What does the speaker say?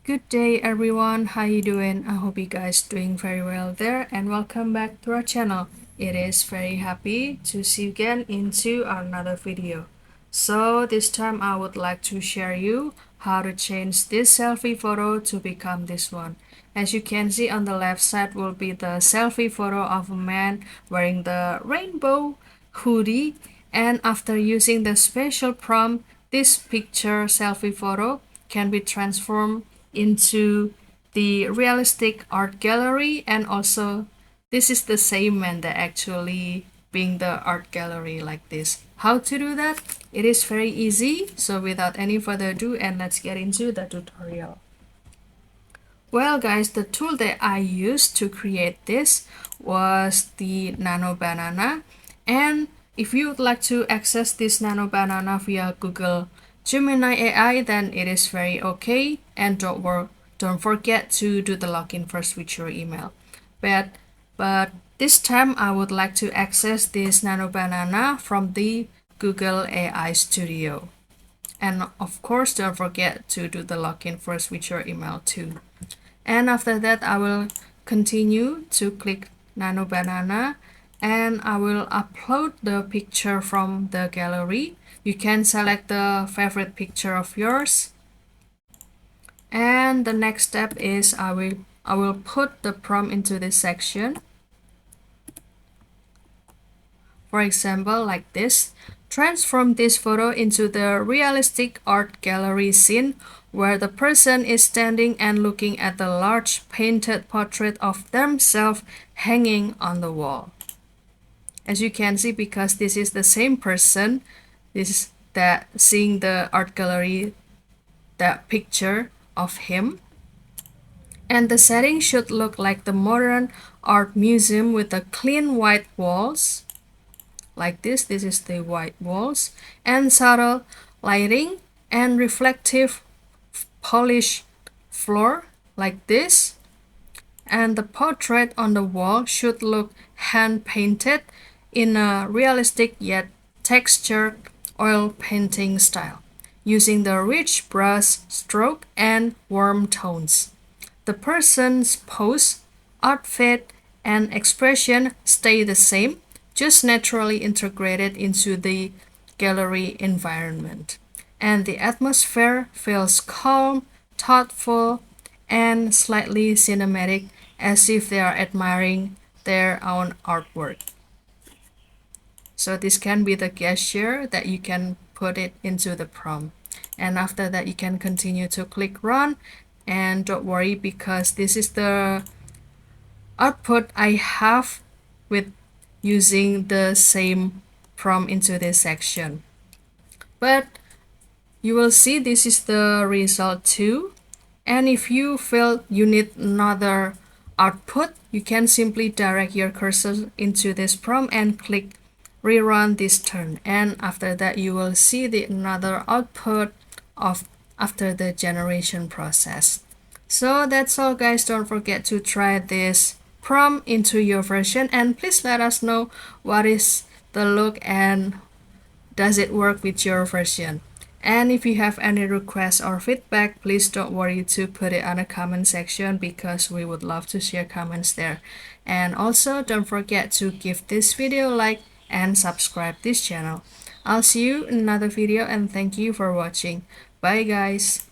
Good day everyone, how you doing? I hope you guys doing very well there and welcome back to our channel. It is very happy to see you again into another video. So this time I would like to share you how to change this selfie photo to become this one. As you can see on the left side will be the selfie photo of a man wearing the rainbow hoodie, and after using the special prompt, this picture selfie photo can be transformed into the realistic art gallery, and also this is the same man that actually being the art gallery like this. How to do that? It is very easy, so without any further ado, and let's get into the tutorial. Well guys, the tool that I used to create this was the Nano Banana, and if you would like to access this Nano Banana via Google Gemini AI, then it is very okay, and don't forget to do the login first with your email. But this time I would like to access this Nano Banana from the Google AI Studio. And of course, don't forget to do the login first with your email too. And after that, I will continue to click Nano Banana, and I will upload the picture from the gallery. You can select the favorite picture of yours. And the next step is I will put the prompt into this section. For example, like this. Transform this photo into the realistic art gallery scene where the person is standing and looking at the large painted portrait of themselves hanging on the wall. As you can see, because this is the same person, this is that seeing the art gallery, that picture of him. And the setting should look like the modern art museum with the clean white walls. Like this is the white walls, and subtle lighting and reflective polished floor like this. And the portrait on the wall should look hand painted in a realistic yet textured oil painting style, using the rich brush stroke and warm tones. The person's pose, outfit, and expression stay the same, just naturally integrated into the gallery environment. And the atmosphere feels calm, thoughtful, and slightly cinematic, as if they are admiring their own artwork. So this can be the gesture that you can put it into the prompt. And after that, you can continue to click run, and don't worry because this is the output I have with using the same prompt into this section. But you will see this is the result too. And if you feel you need another output, you can simply direct your cursor into this prompt and click rerun this turn. And after that, you will see the another output of after the generation process. So that's all guys, don't forget to try this prompt into your version, and please let us know what is the look and does it work with your version. And if you have any requests or feedback, please don't worry to put it on the comment section because we would love to share comments there. And also don't forget to give this video a like and subscribe this channel. I'll see you in another video, and thank you for watching. Bye guys.